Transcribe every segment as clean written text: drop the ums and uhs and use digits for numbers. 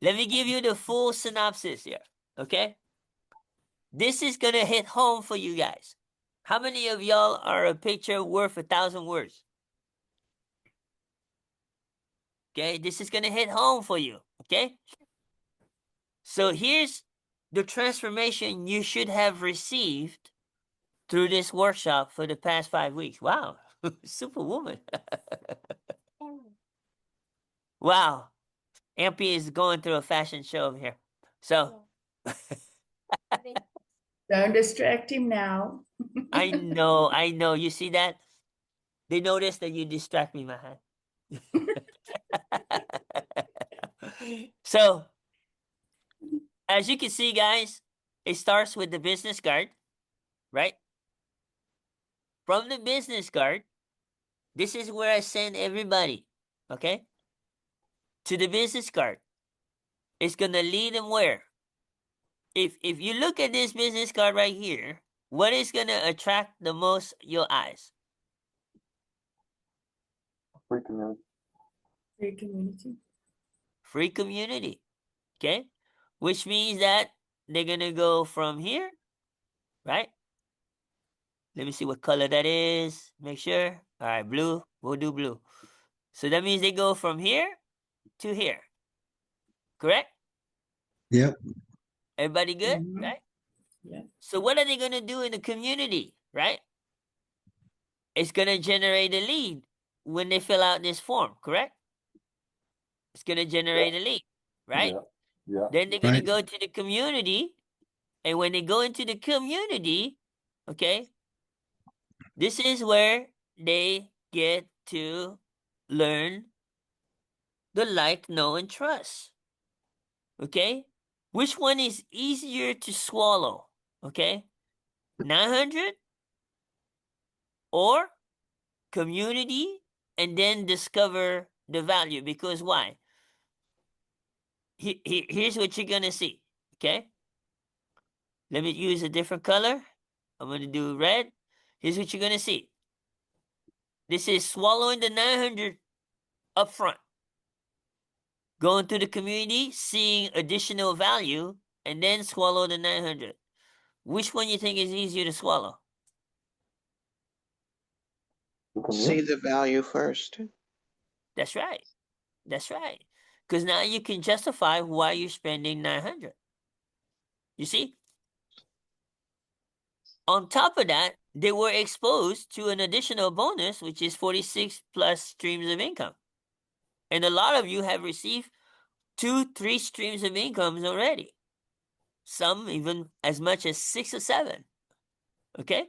Let me give you the full synopsis here, okay? This is gonna hit home for you guys. How many of y'all are a picture worth 1,000 words? Okay, this is gonna hit home for you, okay? So here's the transformation you should have received through this workshop for the past 5 weeks. Wow, superwoman. Wow, Ampy is going through a fashion show over here. So Don't distract him now. I know. You see that? They notice that you distract me, man. So, as you can see, guys, it starts with the business card, right? From the business card, this is where I send everybody, okay? To the business card. It's gonna lead them where? If you look at this business card right here, what is gonna attract the most your eyes? Free community. Free community. Free community, okay? Which means that they're gonna go from here, right? Let me see what color that is. Make sure. All right, blue. We'll do blue. So that means they go from here to here. Correct? Yep. Everybody good? Mhm. Right? Yeah. So what are they gonna do in the community? Right? It's gonna generate a lead when they fill out this form. Correct? It's gonna generate a lead. Right? Yeah. Yeah. Then they're gonna Right. go to the community, and when they go into the community, okay, this is where they get to learn the like, know, and trust. Okay? Which one is easier to swallow? Okay? 900 or community and then discover the value? Because why? Here's what you're going to see. Okay? Let me use a different color. I'm going to do red. Here's what you're going to see. This is swallowing the 900 up front. Going to the community, seeing additional value, and then swallow the 900. Which one you think is easier to swallow? The See community. the value first. That's right. That's right. Because now you can justify why you're spending 900. You see? On top of that, they were exposed to an additional bonus, which is 46 plus streams of income. And a lot of you have received 2-3 streams of incomes already. Some even as much as 6 or 7. Okay?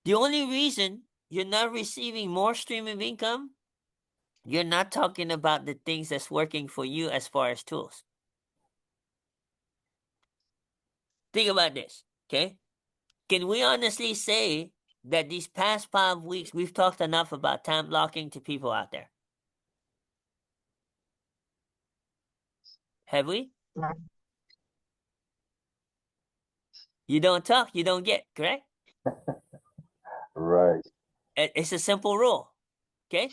The only reason you're not receiving more stream of income, you're not talking about the things that's working for you as far as tools. Think about this, okay? Can we honestly say that these past 5 weeks we've talked enough about time blocking to people out there? Have we? You don't talk, you don't get, correct? Right. It's a simple rule, okay?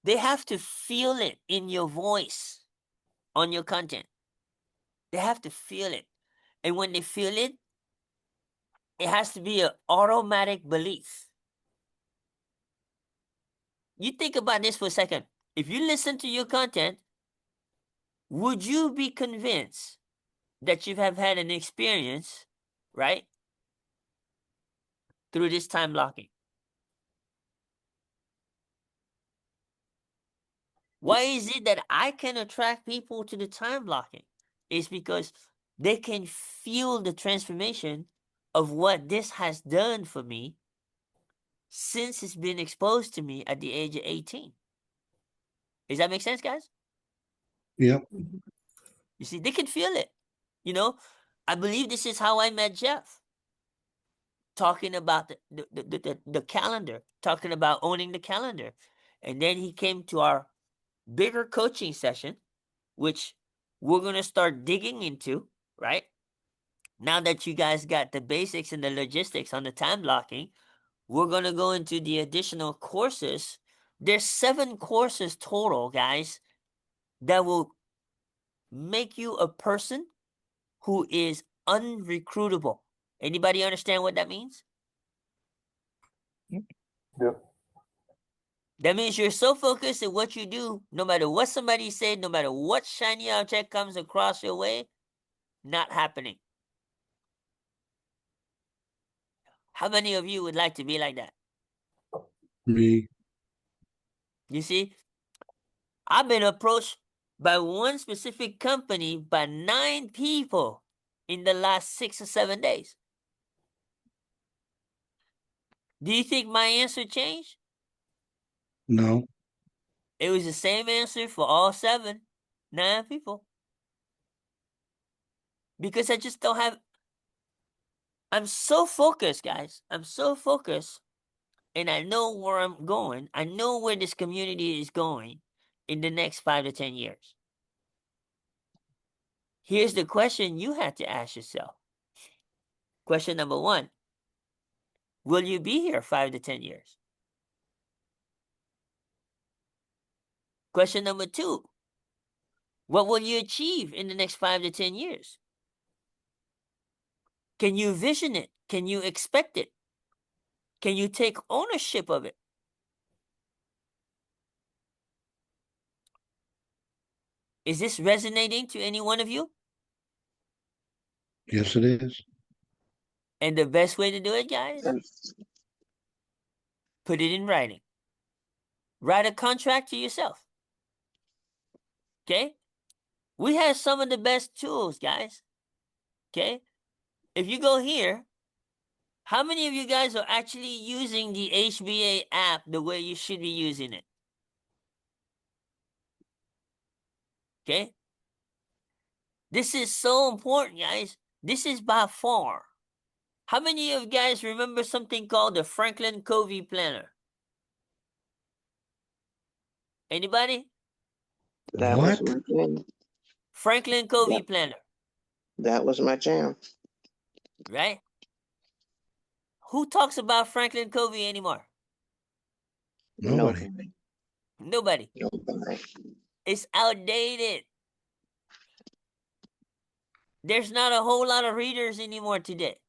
They have to feel it in your voice on your content. They have to feel it. And when they feel it, it has to be an automatic belief. You think about this for a second. If you listen to your content, would you be convinced that you have had an experience, right, through this time blocking? Why is it that I can attract people to the time blocking? It's because they can feel the transformation of what this has done for me since it's been exposed to me at the age of 18. Does that make sense, guys? Yep. You see, they can feel it. You know, I believe this is how I met Jeff. Talking about the calendar, talking about owning the calendar. And then he came to our bigger coaching session, which we're going to start digging into, right? Now that you guys got the basics and the logistics on the time blocking, we're going to go into the additional courses. There's 7 courses total, guys, that will make you a person who is unrecruitable. Anybody understand what that means? Yep. That means you're so focused on what you do, no matter what somebody said, no matter what shiny object comes across your way, not happening. How many of you would like to be like that? Me. You see, I've been approached by one specific company by 9 people in the last 6 or 7 days. Do you think my answer changed? No. It was the same answer for all 9 people. Because I just don't have. I'm so focused, guys. I'm so focused. And I know where I'm going. I know where this community is going in the next 5 to 10 years. Here's the question you have to ask yourself. Question number 1. Will you be here 5 to 10 years? Question number 2. What will you achieve in the next 5 to 10 years? Can you vision it? Can you expect it? Can you take ownership of it? Is this resonating to any one of you? Yes, it is. And the best way to do it, guys, Yes. put it in writing. Write a contract to yourself. Okay? We have some of the best tools, guys. Okay? If you go here, how many of you guys are actually using the HBA app the way you should be using it? Okay? This is so important, guys. This is by far. How many of you guys remember something called the Franklin Covey Planner? Anybody? That was What? my jam. Franklin Covey Yep. Planner, That was my jam. right? Who talks about Franklin Covey anymore? Nobody. Nobody. Nobody. It's outdated. There's not a whole lot of readers anymore today.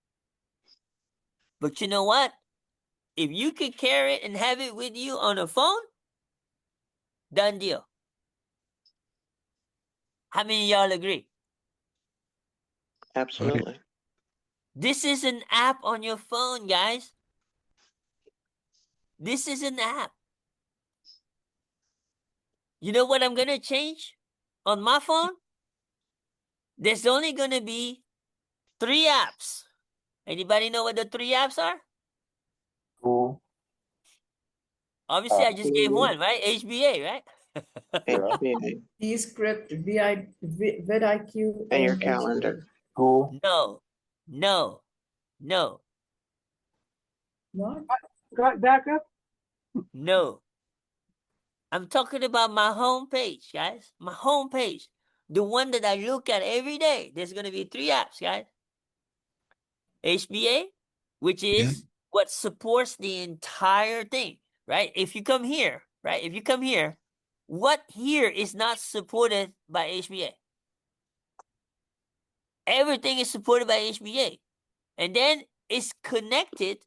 But you know what? If you could carry it and have it with you on a phone, done deal. How many of y'all agree? Absolutely. This is an app on your phone, guys. This is an app. You know what I'm going to change on my phone? There's only going to be 3 apps. Anybody know what the 3 apps are? School. Obviously, I just gave Mhm. one, right? HBA, right? HBA. Descript, vidIQ, And your and calendar. School. No, no, no, What? Back up. no. I'm talking about my homepage, guys. My homepage. The one that I look at every day. There's going to be 3 apps, guys. HBA, which is what supports the entire thing, right? If you come here, right? If you come here, what here is not supported by HBA? Everything is supported by HBA. And then it's connected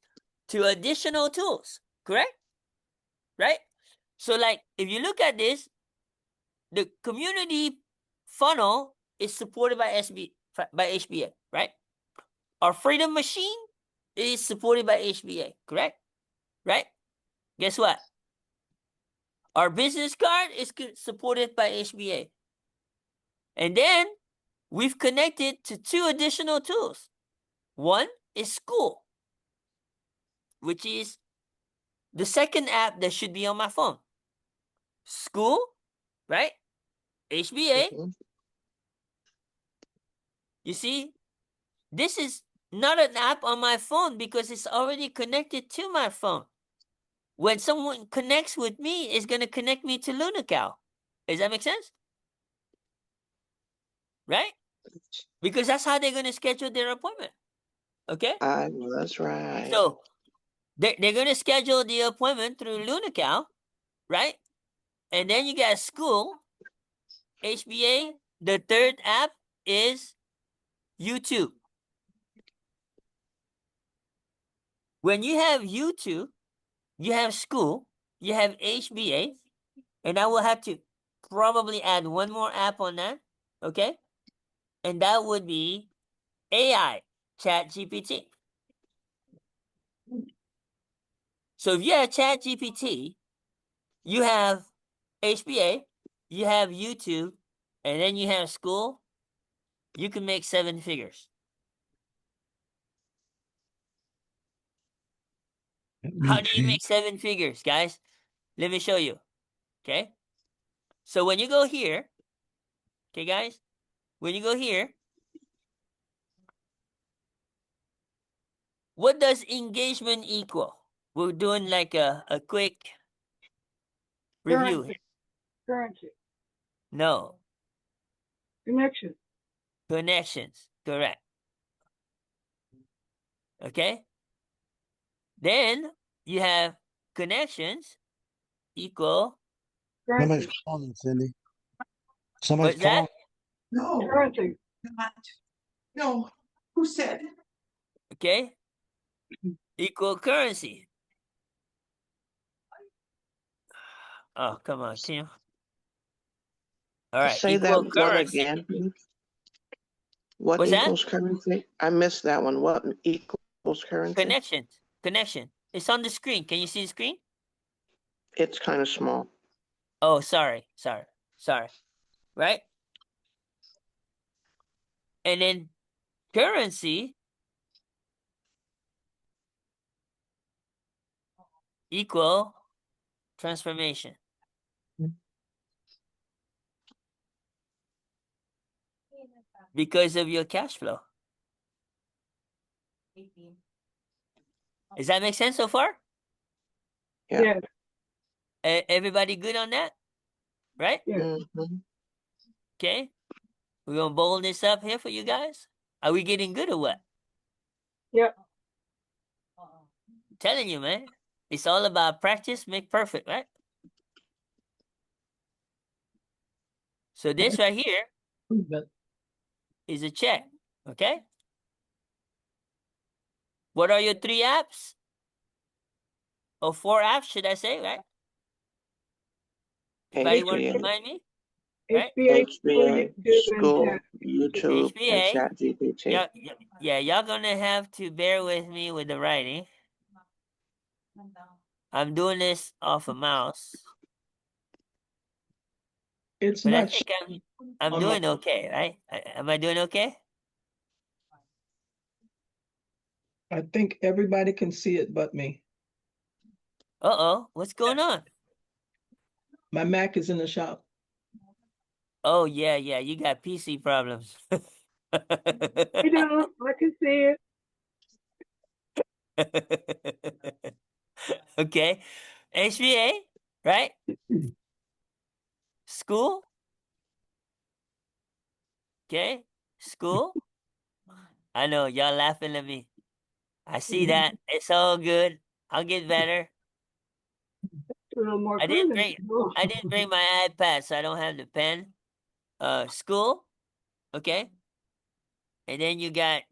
to additional tools, correct? Right? So like, if you look at this, the community funnel is supported by HBA, right? Our freedom machine is supported by HBA, correct? Right? Guess what? Our business card is supported by HBA. And then we've connected to 2 additional tools. One is Skool, which is the second app that should be on my phone. Skool, right? HBA. Mhm. You see, this is not an app on my phone because it's already connected to my phone. When someone connects with me, it's going to connect me to LunaCal. Does that make sense? Right? Because that's how they're going to schedule their appointment. Okay? I was right. So they're going to schedule the appointment through LunaCal, right? And then you got Skool. HBA, the third app is YouTube. When you have YouTube, you have Skool, you have HBA, and I will have to probably add one more app on that, okay? And that would be AI, ChatGPT. So if you have ChatGPT, you have HBA, you have YouTube, and then you have Skool, you can make 7 figures. Let How me do you change. make 7 figures, guys? Let me show you. Okay? So when you go here, okay, guys? When you go here, what does engagement equal? We're doing like a quick review. Currency. No, Connection. connections. Correct. Okay? Then you have connections equal. Somebody's Currency. calling, Cindy. Somebody's What's that? calling. No, Currency. not. No. Who said? Okay? Equal currency. Oh, come on, Kim. All right, Say that equal one currency. again, please. What What's that? equals currency? I missed that one. What equals currency? Connections. Connection. It's on the screen. Can you see the screen? It's kind of small. Oh, sorry. Right? And then currency equal transformation. Because of your cash flow. Does that make sense so far? Yeah. Yes. Everybody good on that? Right? Yes. hmm Okay. We're gonna bold this up here for you guys. Are we getting good or what? Yep. Telling you, man. It's all about practice, make perfect, right? So this right here is a check. Okay. What are your 3 apps? Or 4 apps, should I say, right? Anybody want to HBA, remind me? Right? HBA, HBA, YouTube, and School, chat. YouTube, and HBA. ChatGPT. Yeah, y'all gonna have to bear with me with the writing. I'm doing this off a mouse, It's but I not. think I'm on my- doing okay, right? Am I doing okay? I think everybody can see it but me. Uh-oh, what's going on? My Mac is in the shop. Oh, yeah, you got PC problems. You know, I can see it. Okay, HBA, right? School? Okay, School? I know, y'all laughing at me. I see that. It's all good. I'll get better. A little more I didn't credit. bring my iPad, so I don't have the pen. School, okay. And then you got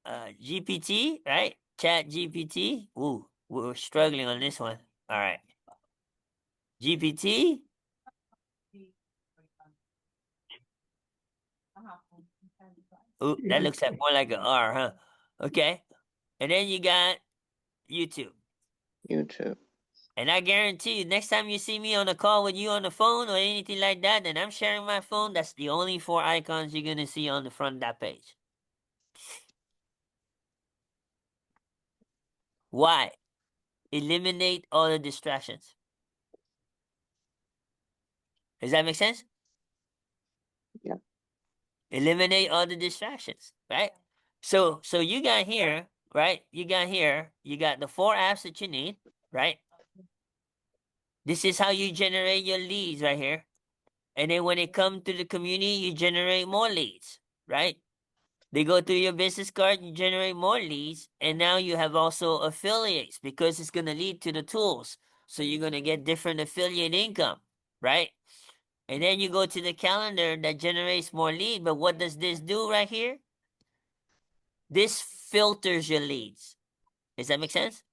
GPT, right? Chat GPT. Ooh, we're struggling on this one. All right. GPT. Ooh, that looks like more like an R, huh? Okay. And then you got YouTube. YouTube. And I guarantee you, next time you see me on a call with you on the phone or anything like that, and I'm sharing my phone, that's the only 4 icons you're gonna see on the front of that page. Why? Eliminate all the distractions. Does that make sense? Yeah. Eliminate all the distractions, right? So you got here, right? You got the 4 apps that you need, right? This is how you generate your leads right here. And then when it comes to the community, you generate more leads, right? They go through your business card, you generate more leads, and now you have also affiliates because it's going to lead to the tools. So you're going to get different affiliate income, right? And then you go to the calendar that generates more lead. But what does this do right here? This filters your leads. Does that make sense?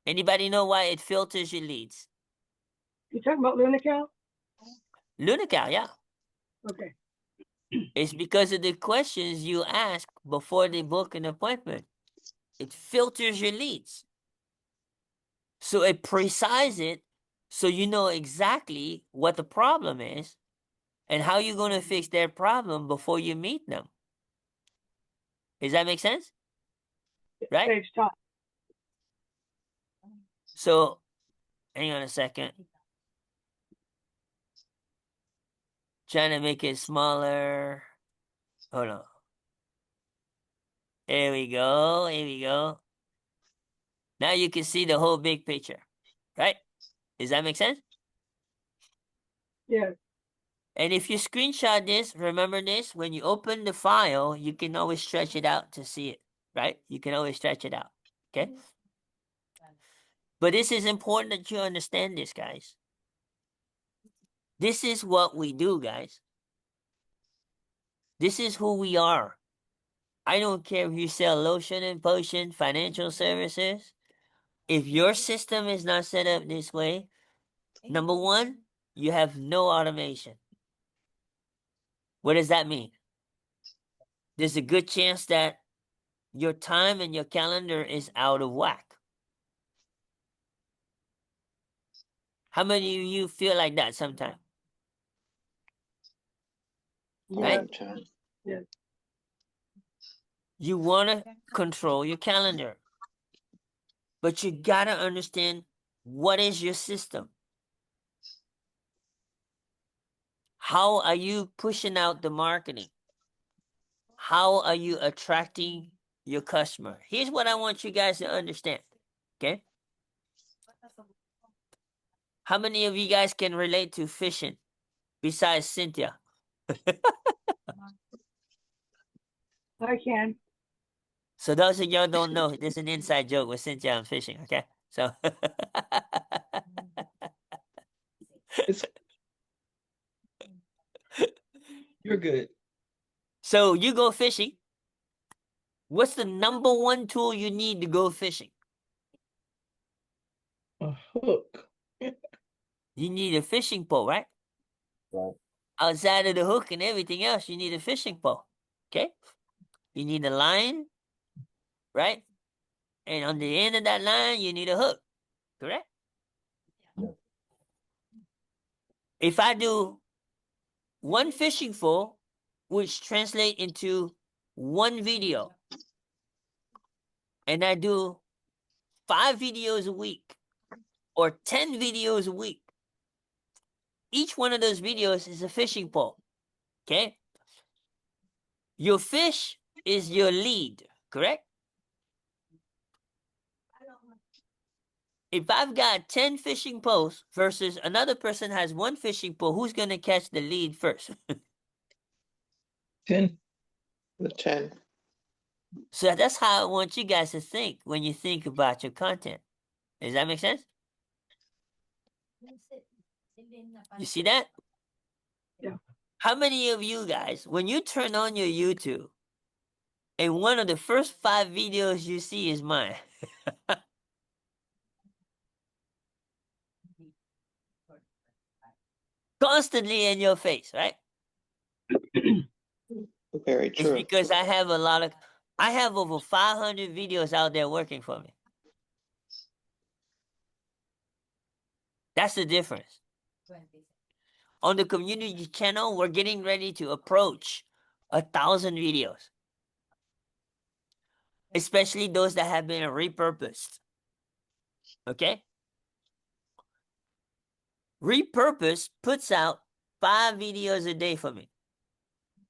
Anybody know why it filters your leads? You talking about Lunical? Lunical, yeah. Okay. It's because of the questions you ask before they book an appointment. It filters your leads. So it precise it so you know exactly what the problem is and how you're going to fix their problem before you meet them. Does that make sense? Right? Saves time. So, hang on a second. Trying to make it smaller. Hold on. There we go. Here we go. Now you can see the whole big picture. Right? Does that make sense? Yeah. And if you screenshot this, remember this, when you open the file, you can always stretch it out to see it, right? You can always stretch it out, okay? But this is important that you understand this, guys. This is what we do, guys. This is who we are. I don't care if you sell lotion and potion, financial services. If your system is not set up this way, number one, you have no automation. What does that mean? There's a good chance that your time and your calendar is out of whack. How many of you feel like that sometimes? Yeah. Right? All the time. You want to control your calendar, but you got to understand what is your system. How are you pushing out the marketing? How are you attracting your customer? Here's what I want you guys to understand, okay? How many of you guys can relate to fishing besides Cynthia? I can. So those of y'all don't know, there's an inside joke with Cynthia and fishing, okay? So It's, you're good. so you go fishing. What's the number one tool you need to go fishing? A hook. You need a fishing pole, right? Right. Outside of the hook and everything else, you need a fishing pole. Okay? You need a line, right? And on the end of that line, you need a hook. Correct? If I do one fishing pole, which translate into one video, and I do 5 videos a week or 10 videos a week, each one of those videos is a fishing pole. Okay? Your fish is your lead, correct? If I've got 10 fishing poles versus another person has 1 fishing pole, who's going to catch the lead first? 10. The 10. So that's how I want you guys to think when you think about your content. Does that make sense? You see that? Yeah. How many of you guys, when you turn on your YouTube, and one of the first 5 videos you see is mine? Constantly in your face, right? Very It's true. because I have over 500 videos out there working for me. That's the difference. On the community channel, we're getting ready to approach 1,000 videos. Especially those that have been repurposed. Okay? Repurpose puts out 5 videos a day for me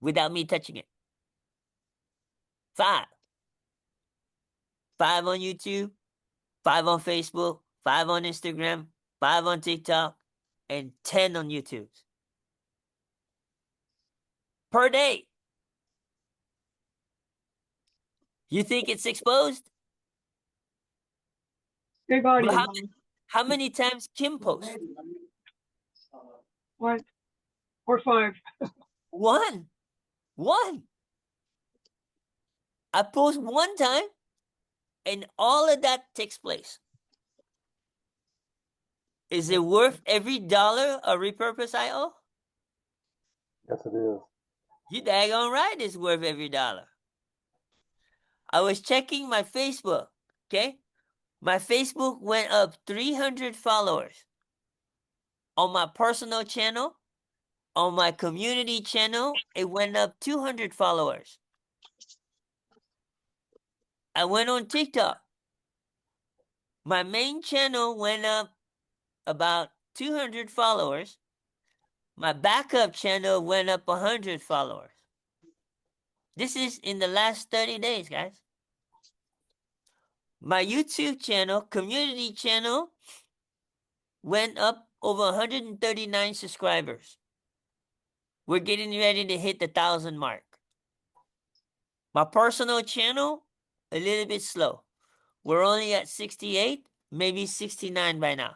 without me touching it. 5. 5 on YouTube, 5 on Facebook, 5 on Instagram, 5 on TikTok, and 10 on YouTube. Per day. You think it's exposed? Big But audience. how many times Kim posts? One or five. One. I post one time and all of that takes place. Is it worth every dollar of repurpose I owe? Yes, it is. You daggone right it's worth every dollar. I was checking my Facebook, okay? My Facebook went up 300 followers. On my personal channel, on my community channel, it went up 200 followers. I went on TikTok. My main channel went up about 200 followers. My backup channel went up 100 followers. This is in the last 30 days, guys. My YouTube channel, community channel, went up over 139 subscribers. We're getting ready to hit the 1,000 mark. My personal channel, a little bit slow. We're only at 68, maybe 69 by now.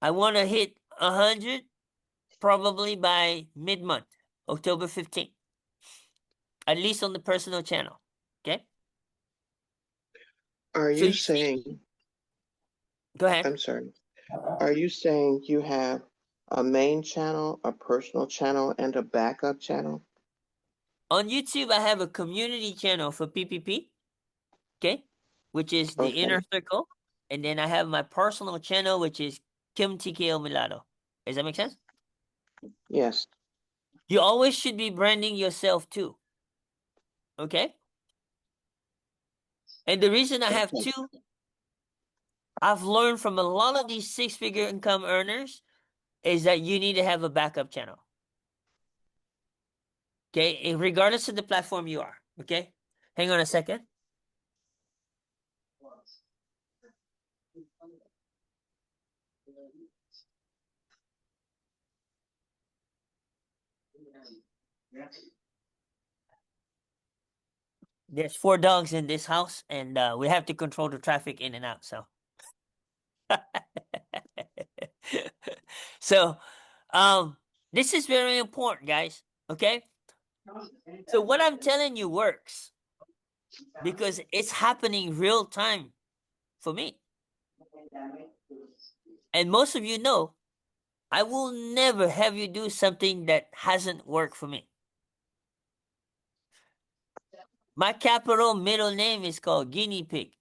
I want to hit 100 probably by mid-month, October 15th. At least on the personal channel, okay? Are So you you see, saying, go ahead. I'm sorry, are you saying you have a main channel, a personal channel, and a backup channel? On YouTube, I have a community channel for PPP, okay? Which is the Okay. inner circle. And then I have my personal channel, which is Kim TKO Milano. Does that make sense? Yes. You always should be branding yourself too, okay? And the reason I have Okay. two, I've learned from a lot of these six-figure income earners, is that you need to have a backup channel. Okay, and regardless of the platform you are, okay? Hang on a second. There's 4 dogs in this house, and we have to control the traffic in and out, so. So, this is very important, guys, okay? So what I'm telling you works because it's happening real time for me. And most of you know, I will never have you do something that hasn't worked for me. My capital middle name is called Guinea Pig.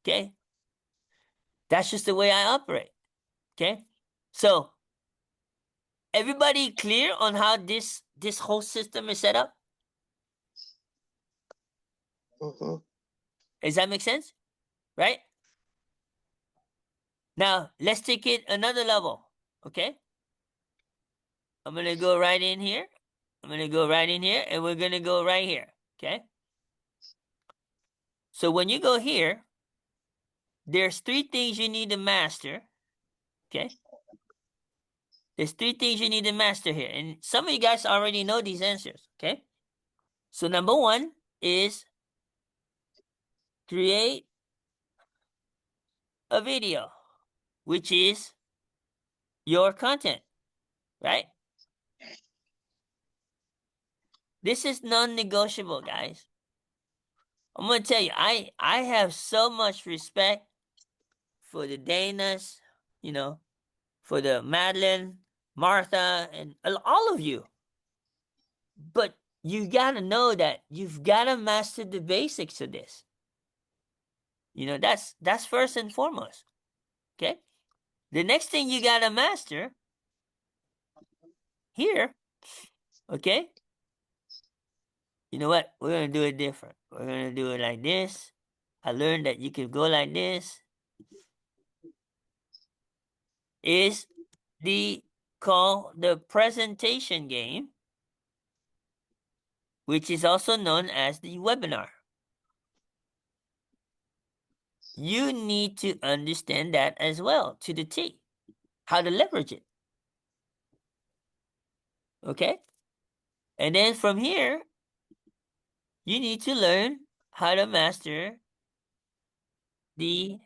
Okay? That's just the way I operate. Okay? So, everybody clear on how this whole system is set up? Mm-hmm. Does that make sense? Right? Now, let's take it another level. Okay? I'm going to go right in here. I'm going to go right in here, and we're going to go right here. Okay? So, when you go here, there's 3 things you need to master. Okay? There's 3 things you need to master here. And some of you guys already know these answers. Okay? So, number 1 is create a video, which is your content, right? This is non-negotiable, guys. I'm gonna tell you, I have so much respect for the Danas, you know, for the Madeline, Martha, and all of you. But you gotta know that you've gotta master the basics of this. You know, that's first and foremost. Okay? The next thing you gotta master here, okay? You know what? We're gonna do it different. We're gonna do it like this. I learned that you can go like this. Is called the presentation game, which is also known as the webinar. You need to understand that as well to the T, how to leverage it. Okay? And then from here, you need to learn how to master the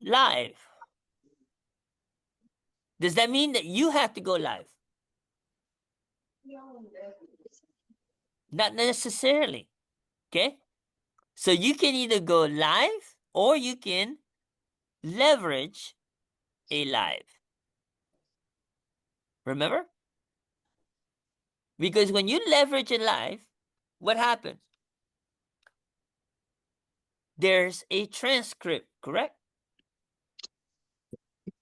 live. Does that mean that you have to go live? Not necessarily. Okay? So you can either go live or you can leverage a live. Remember? Because when you leverage a live, what happens? There's a transcript, correct?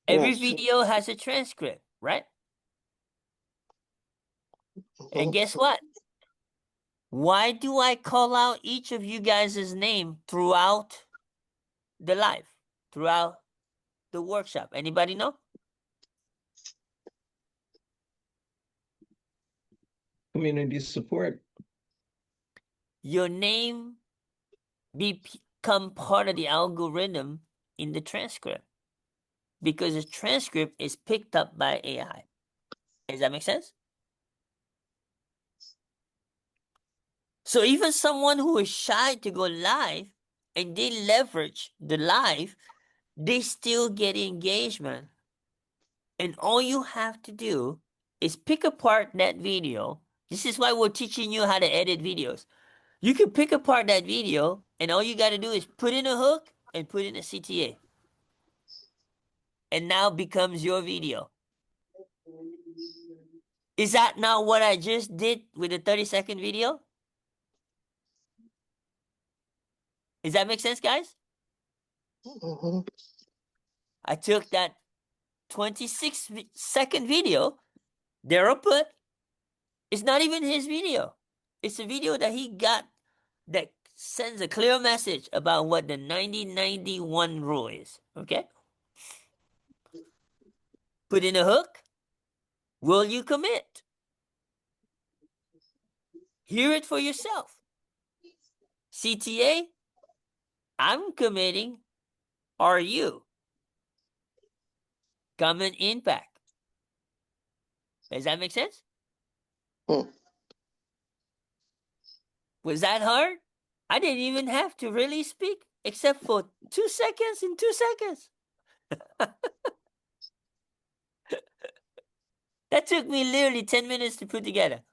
Every Yes. video has a transcript, right? And Mhm. guess what? Why do I call out each of you guys' name throughout the live, throughout the workshop? Anybody know? Community support. Your name become part of the algorithm in the transcript because the transcript is picked up by AI. Does that make sense? So even someone who is shy to go live and they leverage the live, they still get engagement. And all you have to do is pick apart that video. This is why we're teaching you how to edit videos. You can pick apart that video, and all you got to do is put in a hook and put in a CTA. And now becomes your video. Is that not what I just did with the 30-second video? Does that make sense, guys? Mhm. I took that 26-second video, Daryl put, it's not even his video. It's a video that he got that sends a clear message about what the 90-91 rule is. Okay? Put in a hook. Will you commit? Hear it for yourself. CTA, I'm committing. Are you? Common impact. Does that make sense? Hmm. Was that hard? I didn't even have to really speak except for 2 seconds and 2 seconds. That took me literally 10 minutes to put together.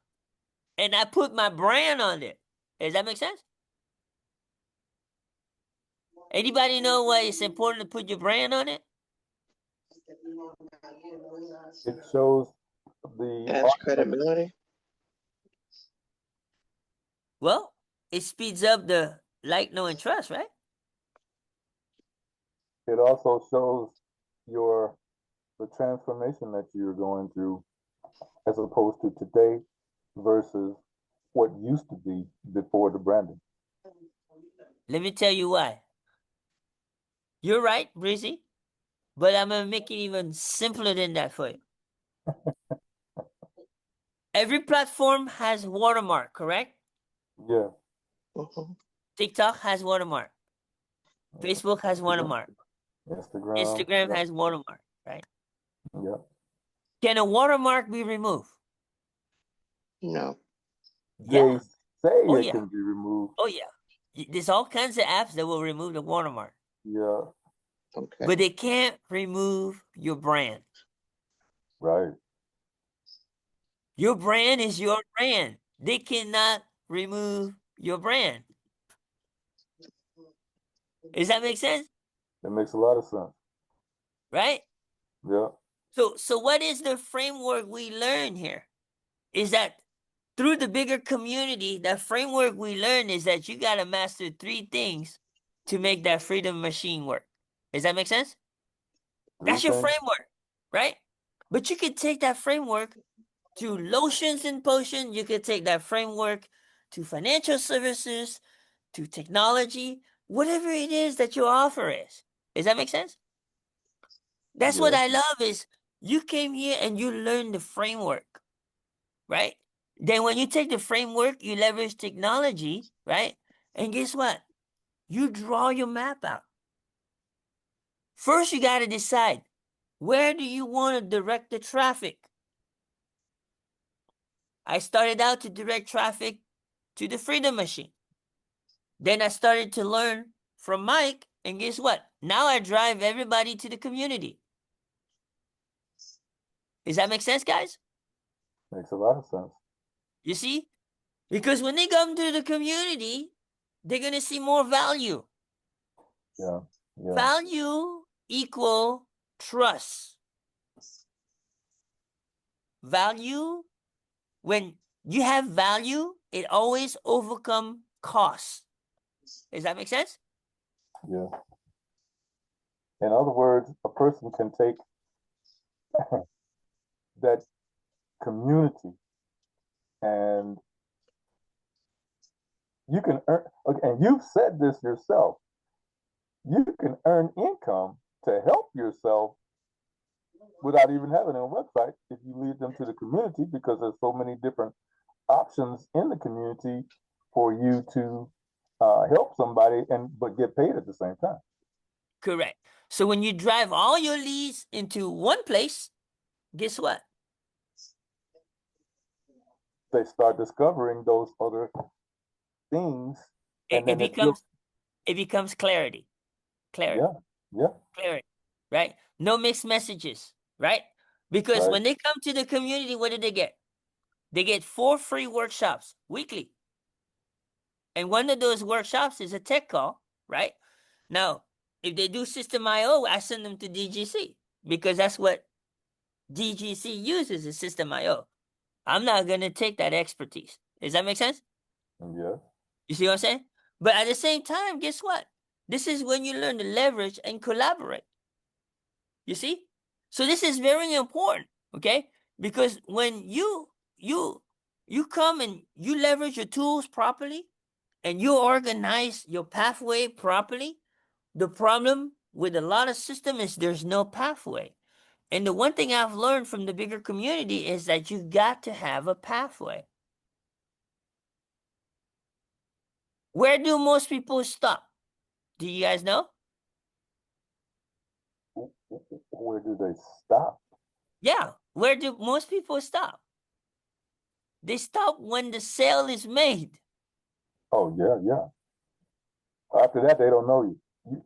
And I put my brand on it. Does that make sense? Anybody know why it's important to put your brand on it? It shows the Adds audience. credibility. Well, it speeds up the like, know, and trust, right? It also shows the transformation that you're going through as opposed to today versus what used to be before the branding. Let me tell you why. You're right, Breezy, but I'm going to make it even simpler than that for you. Every platform has watermark, correct? Yeah. Mhm. TikTok has watermark. Facebook has watermark. Instagram Yeah. has watermark, right? Yeah. Can a watermark be removed? No. Yeah. They say Oh, it yeah. can be removed. Oh, yeah. There's all kinds of apps that will remove the watermark, Yeah. Okay. but they can't remove your brand. Right. Your brand is your brand. They cannot remove your brand. Does that make sense? That makes a lot of sense. Right? Yeah. So what is the framework we learn here? Is that through the bigger community, the framework we learn is that you got to master 3 things to make that freedom machine work. Does that make sense? That's your Things. framework, right? But you could take that framework to lotions and potions. You could take that framework to financial services, to technology, whatever it is that your offer is. Does that make sense? That's what Yeah. I love is you came here and you learned the framework, right? Then when you take the framework, you leverage technology, right? And guess what? You draw your map out. First, you got to decide, where do you want to direct the traffic? I started out to direct traffic to the Freedom Machine. Then I started to learn from Mike, and guess what? Now I drive everybody to the community. Does that make sense, guys? Makes a lot of sense. You see? Because when they come to the community, they're going to see more value. Yeah. Yeah. Value equal trust. Value, when you have value, it always overcome cost. Does that make sense? Yeah. In other words, a person can take that community and you can earn, okay, and you've said this yourself, you can earn income to help yourself without even having a website if you lead them to the community, because there's so many different options in the community for you to help somebody but get paid at the same time. Correct. So when you drive all your leads into one place, guess what? They start discovering those other things, and It then becomes clarity. Clarity. Yeah. Clarity. Right? No mixed messages. Right? Because Right. when they come to the community, what do they get? They get 4 free workshops weekly. And one of those workshops is a tech call, right? Now, if they do System IO, I send them to DGC because that's what DGC uses is System IO. I'm not going to take that expertise. Does that make sense? Yeah. You see what I'm saying? But at the same time, guess what? This is when you learn to leverage and collaborate. You see? So this is very important, okay? Because when you come and you leverage your tools properly and you organize your pathway properly, the problem with a lot of systems is there's no pathway. And the one thing I've learned from the bigger community is that you got to have a pathway. Where do most people stop? Do you guys know? Where do they stop? Yeah. Where do most people stop? They stop when the sale is made. Oh, yeah. After that, they don't know you.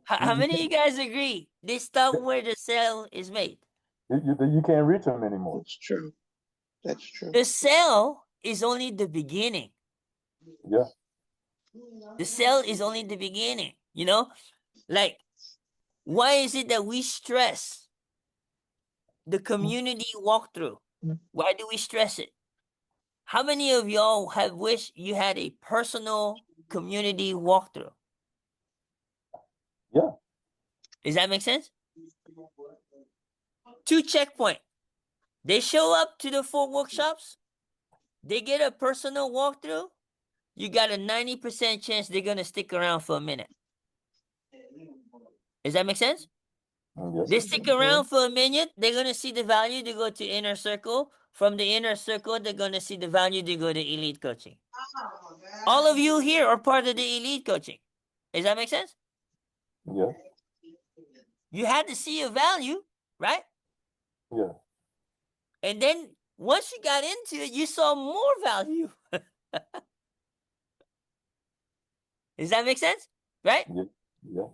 How many of you guys agree? They stop where the sale is made. You can't reach them anymore. That's true. That's true. The sale is only the beginning. Yeah. The sale is only the beginning. You know, like, why is it that we stress the community walkthrough? Why do we stress it? How many of y'all have wished you had a personal community walkthrough? Yeah. Does that make sense? 2 checkpoint. They show up to the 4 workshops. They get a personal walkthrough. You got a 90% chance they're going to stick around for a minute. Does that make sense? Yes. They stick around for a minute. They're going to see the value. They go to inner circle. From the inner circle, they're going to see the value. They go to elite coaching. All of you here are part of the elite coaching. Does that make sense? Yeah. You had to see a value, right? Yeah. And then once you got into it, you saw more value. Does that make sense? Right? Yeah.